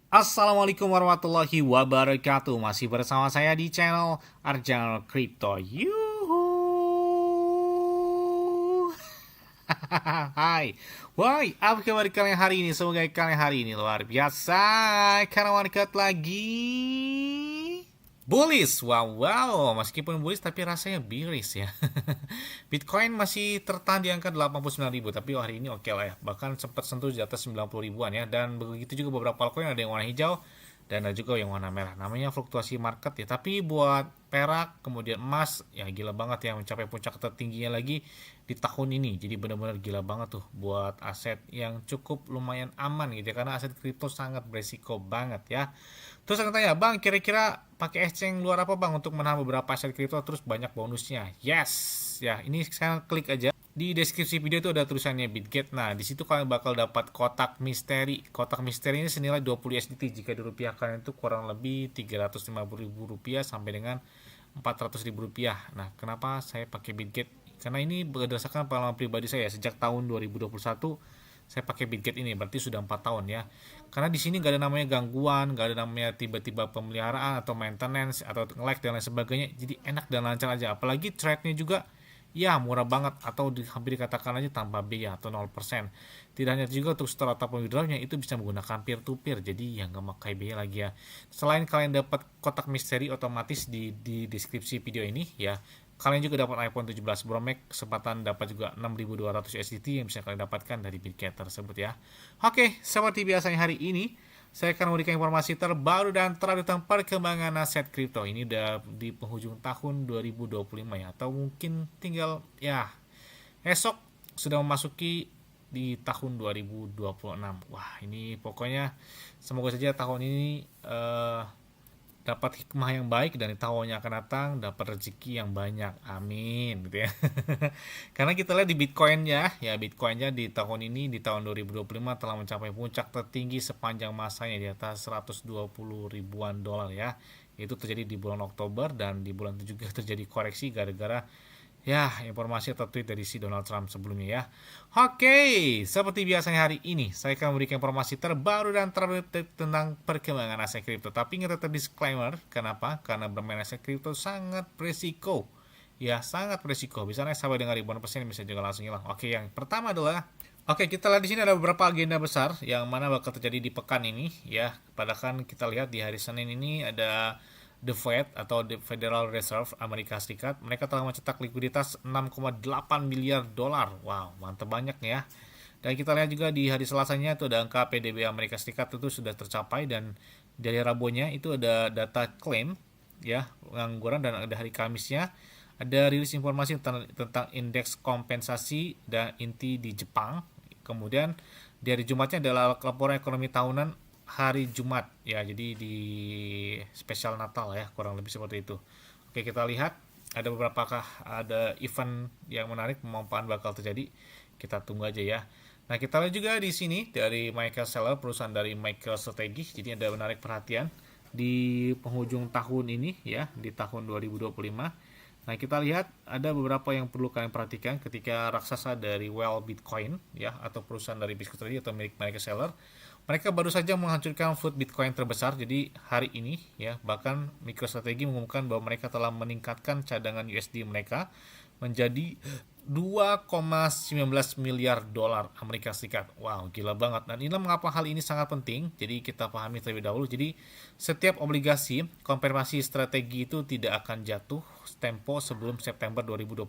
Assalamualaikum warahmatullahi wabarakatuh. Masih bersama saya di channel Arjanal Crypto. Yuhu. Hai. Woi, apa kabar kalian hari ini? Semoga kalian hari ini luar biasa. Karena market lagi bullish. Wow. Meskipun bullish tapi rasanya bearish ya. Bitcoin masih tertahan di angka 89.000, tapi hari ini oke lah ya. Bahkan sempat sentuh di atas 90 ribuan ya. Dan begitu juga beberapa altcoin, ada yang warna hijau dan ada juga yang warna merah. Namanya fluktuasi market ya. Tapi buat perak, kemudian emas, ya gila banget ya, mencapai puncak tertingginya lagi di tahun ini. Jadi benar-benar gila banget tuh buat aset yang cukup lumayan aman gitu ya. Karena aset kripto sangat beresiko banget ya. Terus saya tanya, Bang, kira-kira pakai exchange luar apa Bang untuk menahan beberapa aset kripto terus banyak bonusnya? Yes, ya ini sekarang klik aja. Di deskripsi video itu ada tulisannya Bitget. Nah, di situ kalian bakal dapat kotak misteri. Kotak misteri ini senilai 20 USDT jika dirupiahkan itu kurang lebih 350 ribu rupiah sampai dengan 400 ribu rupiah. Nah, kenapa saya pakai Bitget? Karena ini berdasarkan pengalaman pribadi saya sejak tahun 2021 saya pakai Bitget ini, berarti sudah 4 tahun ya. Karena di sini gak ada namanya gangguan, gak ada namanya tiba-tiba pemeliharaan atau maintenance atau nge-lag dan lain sebagainya. Jadi enak dan lancar aja. Apalagi trade-nya juga ya murah banget, atau hampir dikatakan aja tanpa biaya atau 0%. Tidak hanya juga untuk store ataupun withdrawnya itu bisa menggunakan peer to peer, jadi ya nggak pakai biaya lagi ya. Selain kalian dapat kotak misteri otomatis di deskripsi video ini ya, kalian juga dapat iPhone 17 Pro Max, kesempatan dapat juga 6.200 USDT yang bisa kalian dapatkan dari Bitget tersebut ya. Oke, seperti biasanya hari ini saya akan memberikan informasi terbaru dan terupdate tentang perkembangan aset kripto. Ini udah di penghujung tahun 2025 ya, atau mungkin tinggal ya esok sudah memasuki di tahun 2026. Wah, ini pokoknya semoga saja tahun ini dapat hikmah yang baik dan di tahun yang akan datang dapat rezeki yang banyak, amin gitu ya. Karena kita lihat di Bitcoinnya ya, Bitcoinnya di tahun ini, di tahun 2025 telah mencapai puncak tertinggi sepanjang masanya di atas 120 ribuan dolar ya. Itu terjadi di bulan Oktober, dan di bulan itu juga terjadi koreksi gara-gara ya informasi atau tweet dari si Donald Trump sebelumnya ya. Oke, seperti biasanya hari ini saya akan memberikan informasi terbaru dan terupdate tentang perkembangan aset kripto. Tapi ingat, tetap disclaimer. Kenapa? Karena bermain aset kripto sangat beresiko. Ya, sangat beresiko. Bisa naik sampai dengan ribuan persen, bisa juga langsung hilang. Oke, yang pertama adalah, oke, kita lihat di sini ada beberapa agenda besar yang mana bakal terjadi di pekan ini ya. Padahal kan kita lihat di hari Senin ini ada The Fed atau The Federal Reserve Amerika Serikat, mereka telah mencetak likuiditas 6,8 miliar dolar. Wow, mantap banyak ya. Dan kita lihat juga di hari Selasanya itu ada angka PDB Amerika Serikat itu sudah tercapai, dan dari Rabunya itu ada data klaim ya pengangguran, dan ada hari Kamisnya ada rilis informasi tentang indeks kompensasi dan inti di Jepang. Kemudian di hari Jumatnya adalah laporan ekonomi tahunan hari Jumat ya, jadi di spesial Natal ya, kurang lebih seperti itu. Oke, kita lihat ada ada event yang menarik pemanfaatan bakal terjadi, kita tunggu aja ya. Nah, kita lihat juga di sini dari Michael Saylor, perusahaan dari Michael Strategy. Jadi ada menarik perhatian di penghujung tahun ini ya, di tahun 2025. Nah, kita lihat ada beberapa yang perlu kalian perhatikan ketika raksasa dari Well Bitcoin ya, atau perusahaan dari Bitcoin atau milik Michael Saylor, mereka baru saja menghancurkan float Bitcoin terbesar. Jadi hari ini ya, bahkan MicroStrategy mengumumkan bahwa mereka telah meningkatkan cadangan USD mereka menjadi 2,19 miliar dolar Amerika Serikat. Wow, gila banget. Dan inilah mengapa hal ini sangat penting. Jadi kita pahami terlebih dahulu. Jadi setiap obligasi konfirmasi strategi itu tidak akan jatuh tempo sebelum September 2028.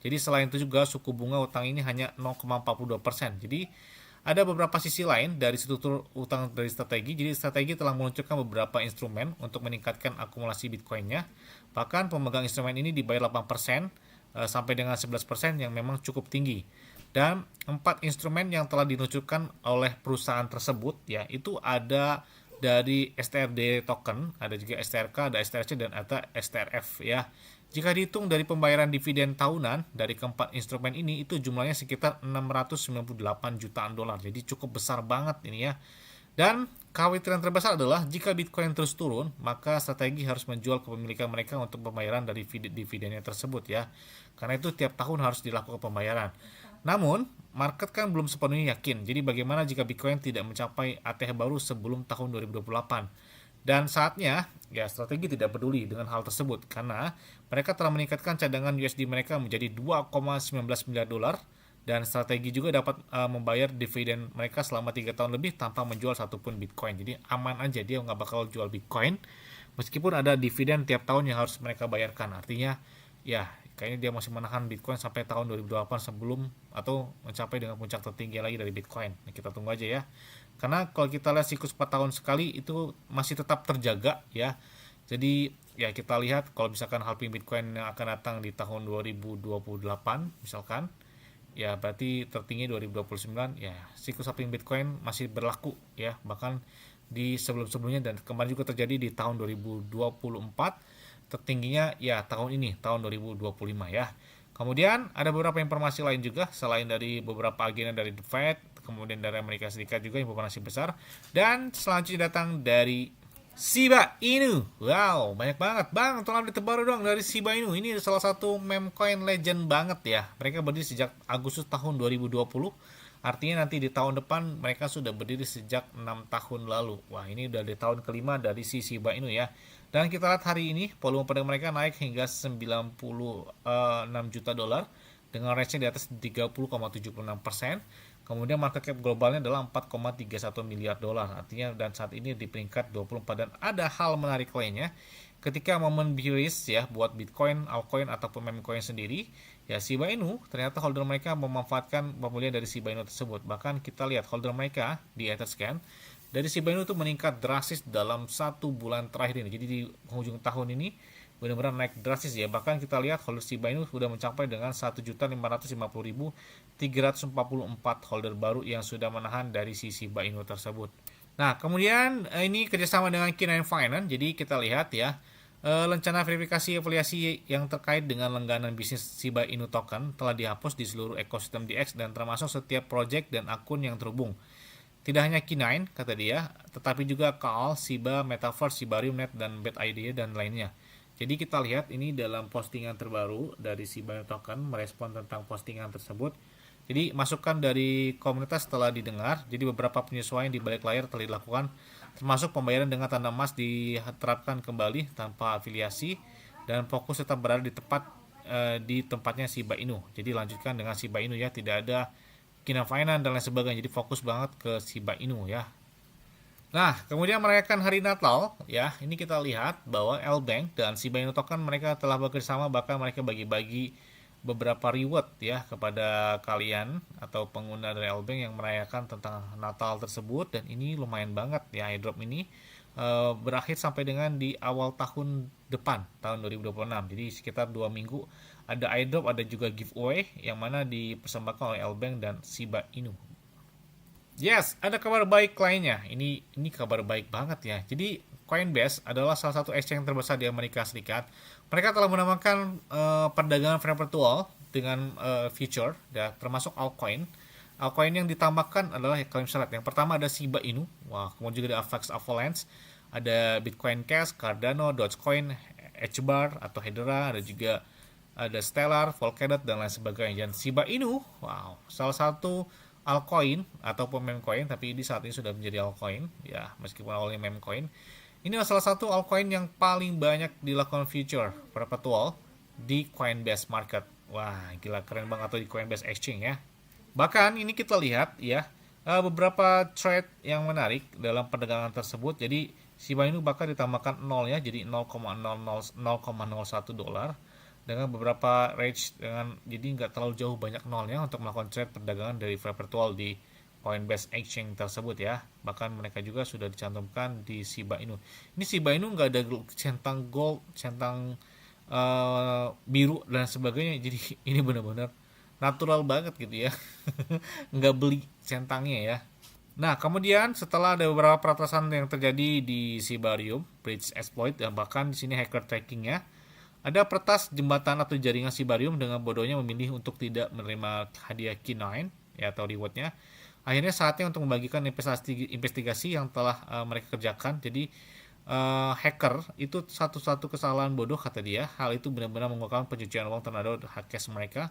Jadi selain itu juga suku bunga utang ini hanya 0,42%. Jadi ada beberapa sisi lain dari struktur utang dari strategi. Jadi strategi telah meluncurkan beberapa instrumen untuk meningkatkan akumulasi Bitcoinnya. Bahkan pemegang instrumen ini dibayar 8% sampai dengan 11% yang memang cukup tinggi. Dan 4 instrumen yang telah diluncurkan oleh perusahaan tersebut ya, itu ada dari STRD token, ada juga STRK, ada STRC, dan ada STRF ya. Jika dihitung dari pembayaran dividen tahunan dari keempat instrumen ini, itu jumlahnya sekitar 698 jutaan dolar. Jadi cukup besar banget ini ya. Dan kekhawatiran terbesar adalah jika Bitcoin terus turun, maka strategi harus menjual kepemilikan mereka untuk pembayaran dari dividennya tersebut ya. Karena itu tiap tahun harus dilakukan pembayaran. Namun, market kan belum sepenuhnya yakin. Jadi bagaimana jika Bitcoin tidak mencapai ATH baru sebelum tahun 2028? Dan saatnya, ya strategi tidak peduli dengan hal tersebut karena mereka telah meningkatkan cadangan USD mereka menjadi 2,19 miliar dolar dan strategi juga dapat membayar dividen mereka selama 3 tahun lebih tanpa menjual satupun Bitcoin. Jadi aman aja, dia nggak bakal jual Bitcoin meskipun ada dividen tiap tahun yang harus mereka bayarkan. Artinya ya kayaknya dia masih menahan Bitcoin sampai tahun 2028 sebelum atau mencapai dengan puncak tertinggi lagi dari Bitcoin. Nah, kita tunggu aja ya. Karena kalau kita lihat siklus 4 tahun sekali itu masih tetap terjaga ya. Jadi ya kita lihat kalau misalkan halving Bitcoin yang akan datang di tahun 2028 misalkan, ya berarti tertinggi 2029, ya siklus halving Bitcoin masih berlaku ya, bahkan di sebelum-sebelumnya dan kemarin juga terjadi di tahun 2024, tertingginya ya tahun ini tahun 2025 ya. Kemudian ada beberapa informasi lain juga selain dari beberapa agenda dari The Fed, kemudian dari Amerika Serikat juga informasi besar, dan selanjutnya datang dari Shiba Inu. Wow, banyak banget. Bang, tolong update terbaru dong dari Shiba Inu. Ini salah satu meme coin legend banget ya. Mereka berdiri sejak Agustus tahun 2020. Artinya nanti di tahun depan mereka sudah berdiri sejak 6 tahun lalu. Wah, ini udah di tahun kelima dari si Shiba Inu ya. Dan kita lihat hari ini volume pada mereka naik hingga 96 juta dolar dengan range di atas 30,76%. Kemudian market cap globalnya adalah 4,31 miliar dolar. Artinya dan saat ini di peringkat 24. Dan ada hal menarik lainnya. Ketika momen bearish ya buat Bitcoin, altcoin ataupun meme coin sendiri, ya Shiba Inu ternyata holder mereka memanfaatkan pemulihan dari Shiba Inu tersebut. Bahkan kita lihat holder mereka di Etherscan dari Shiba Inu itu meningkat drastis dalam 1 bulan terakhir ini. Jadi di penghujung tahun ini benar-benar naik drastis ya. Bahkan kita lihat holder Shiba Inu sudah mencapai dengan 1.550.344 holder baru yang sudah menahan dari si Shiba Inu tersebut. Nah, kemudian ini kerjasama dengan Q9 Finance. Jadi kita lihat ya, rencana verifikasi afiliasi yang terkait dengan langganan bisnis Shiba Inu token telah dihapus di seluruh ekosistem DX dan termasuk setiap project dan akun yang terhubung. Tidak hanya Q9, kata dia, tetapi juga KAL, Shiba, Metaverse, Shibarium Net, dan BitIDEA, dan lainnya. Jadi kita lihat ini dalam postingan terbaru dari Shiba Inu Token merespon tentang postingan tersebut. Jadi masukan dari komunitas telah didengar. Jadi beberapa penyesuaian di balik layar telah dilakukan, termasuk pembayaran dengan tanda emas diterapkan kembali tanpa afiliasi dan fokus tetap berada di tempatnya Shiba Inu. Jadi lanjutkan dengan Shiba Inu ya, tidak ada Q9 Finance dan lain sebagainya. Jadi fokus banget ke Shiba Inu ya. Nah, kemudian merayakan hari Natal, ya, ini kita lihat bahwa L-Bank dan Shiba Inu Token mereka telah bekerjasama, bahkan mereka bagi-bagi beberapa reward ya kepada kalian atau pengguna dari L-Bank yang merayakan tentang Natal tersebut, dan ini lumayan banget ya airdrop ini berakhir sampai dengan di awal tahun depan, tahun 2026. Jadi sekitar 2 minggu ada airdrop, ada juga giveaway yang mana dipersembahkan oleh L-Bank dan Shiba Inu. Yes, ada kabar baik lainnya. Ini kabar baik banget ya. Jadi Coinbase adalah salah satu exchange terbesar di Amerika Serikat. Mereka telah menambahkan perdagangan virtual dengan feature, ya, termasuk altcoin. Altcoin yang ditambahkan adalah kalau misalnya yang pertama ada Shiba Inu, wah, kemudian juga ada Avax Avalanche, ada Bitcoin Cash, Cardano, Dogecoin, HBAR atau Hedera, ada juga ada Stellar, Polkadot dan lain sebagainya. Dan Shiba Inu, wow, salah satu altcoin ataupun meme coin, tapi ini saat ini sudah menjadi altcoin ya, meskipun awalnya meme coin. Ini adalah salah satu altcoin yang paling banyak dilakukan future perpetual di Coinbase Market. Wah, gila keren banget, atau di Coinbase Exchange ya. Bahkan ini kita lihat ya, beberapa trade yang menarik dalam perdagangan tersebut. Jadi Shiba Inu bahkan ditambahkan 0 ya, jadi 0,01 dolar dengan beberapa range, dengan jadi nggak terlalu jauh banyak nolnya untuk melakukan trade perdagangan dari virtual di Coinbase Exchange tersebut ya. Bahkan mereka juga sudah dicantumkan di Shiba Inu. Ini Shiba Inu nggak ada centang gold, centang biru dan sebagainya. Jadi ini benar-benar natural banget gitu ya. Nggak beli centangnya ya. Nah, kemudian setelah ada beberapa peretasan yang terjadi di Shibarium, bridge exploit, dan bahkan di sini hacker trackingnya, ada peretas jembatan atau jaringan Shibarium dengan bodohnya memilih untuk tidak menerima hadiah Q9 ya, atau rewardnya. Akhirnya saatnya untuk membagikan investigasi yang telah mereka kerjakan. Jadi hacker itu satu-satu kesalahan bodoh, kata dia. Hal itu benar-benar mengungkapkan pencucian uang tornado hardcase mereka.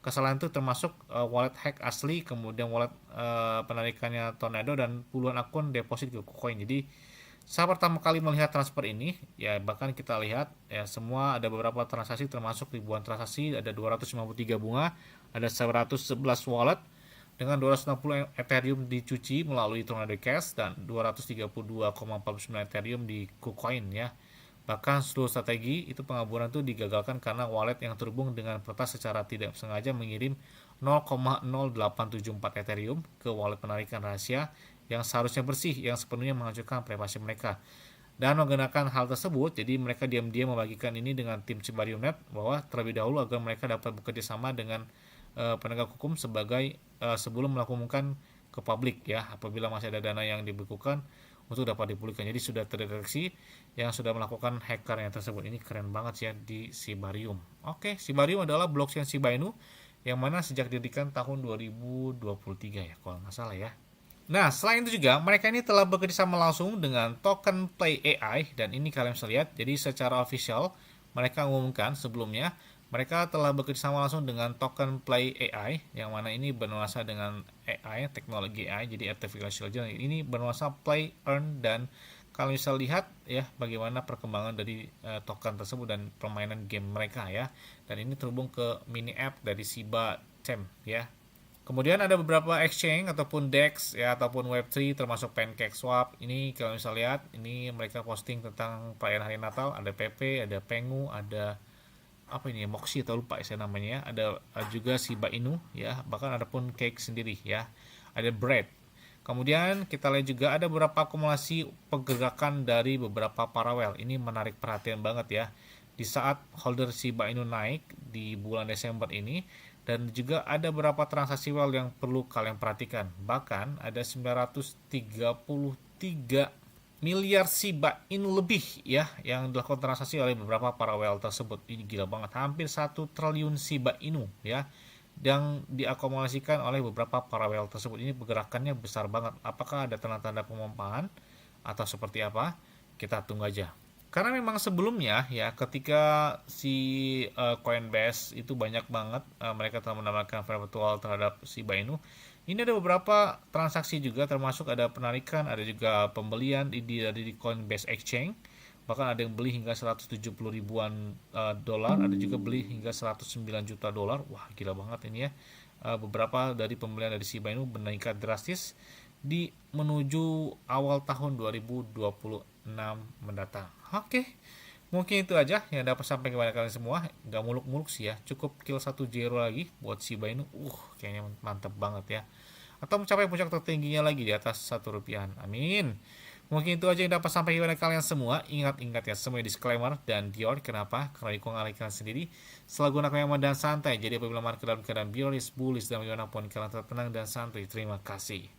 kesalahan itu termasuk wallet hack asli, kemudian wallet penarikannya Tornado, dan puluhan akun deposit ke KuCoin. Jadi saat pertama kali melihat transfer ini, ya bahkan kita lihat ya semua ada beberapa transaksi, termasuk ribuan transaksi, ada 253 bunga, ada 111 wallet dengan 260 Ethereum dicuci melalui Tornado Cash dan 232,49 Ethereum di KuCoin ya. Bahkan seluruh strategi itu pengaburan itu digagalkan karena wallet yang terhubung dengan peretas secara tidak sengaja mengirim 0,0874 Ethereum ke wallet penarikan rahasia yang seharusnya bersih, yang sepenuhnya menghancurkan privasi mereka. Dan menggunakan hal tersebut, jadi mereka diam-diam membagikan ini dengan tim Cibarium.net bahwa terlebih dahulu agar mereka dapat bekerja sama dengan penegak hukum sebagai sebelum melakukan ke publik ya, apabila masih ada dana yang dibekukan untuk dapat dipulihkan. Jadi sudah terdeteksi yang sudah melakukan hackernya tersebut. Ini keren banget ya di Cibarium. Oke, Cibarium adalah blockchain Shiba Inu yang mana sejak didirikan tahun 2023 ya kalau nggak salah ya. Nah, selain itu juga, mereka ini telah bekerjasama langsung dengan Token Play AI, dan ini kalian bisa lihat, jadi secara official, mereka mengumumkan sebelumnya, mereka telah bekerjasama langsung dengan Token Play AI, yang mana ini bernuansa dengan AI, teknologi AI, jadi Artificial Intelligence, ini bernuansa Play, Earn, dan kalian bisa lihat ya bagaimana perkembangan dari token tersebut dan permainan game mereka ya, dan ini terhubung ke mini app dari Shiba Chain ya. Kemudian ada beberapa exchange ataupun DEX ya ataupun Web3 termasuk PancakeSwap. Ini kalau bisa lihat, ini mereka posting tentang perayaan hari Natal, ada PP, ada Pengu, ada apa ini ya, Moxie atau lupa saya namanya ya. Ada juga Shiba Inu ya, bahkan ada pun cake sendiri ya. Ada bread. Kemudian kita lihat juga ada beberapa akumulasi pergerakan dari beberapa paralel. Ini menarik perhatian banget ya. Di saat holder Shiba Inu naik di bulan Desember ini, dan juga ada beberapa transaksi whale yang perlu kalian perhatikan. Bahkan ada 933 miliar Shiba Inu lebih ya yang dilakukan transaksi oleh beberapa para whale tersebut. Ini gila banget, hampir 1 triliun Shiba Inu ya yang diakumulasikan oleh beberapa para whale tersebut. Ini pergerakannya besar banget. Apakah ada tanda-tanda pemompaan atau seperti apa? Kita tunggu aja. Karena memang sebelumnya ya ketika si Coinbase itu banyak banget mereka telah menambahkan virtual terhadap Shiba Inu. Ini ada beberapa transaksi juga, termasuk ada penarikan, ada juga pembelian di Coinbase Exchange. Bahkan ada yang beli hingga 170 ribuan dolar, ada juga beli hingga 109 juta dolar. Wah, gila banget ini ya. Beberapa dari pembelian dari Shiba Inu meningkat drastis di menuju awal tahun 2026 mendatang. Oke, mungkin itu aja yang dapat sampai kepada kalian semua. Gak muluk-muluk sih ya, cukup kill 1 zero lagi buat Shiba Inu. Kayaknya mantap banget ya. Atau mencapai puncak tertingginya lagi di atas 1 rupiah. Amin. Mungkin itu aja yang dapat sampai kepada kalian semua. Ingat-ingat ya, semua disclaimer dan Dior. Kenapa? Karena dikong kalian sendiri selalu gunakan yang aman dan santai. Jadi apabila market dalam keadaan bearish, bullish, dan bagaimanapun kalian tetap tenang dan santai. Terima kasih.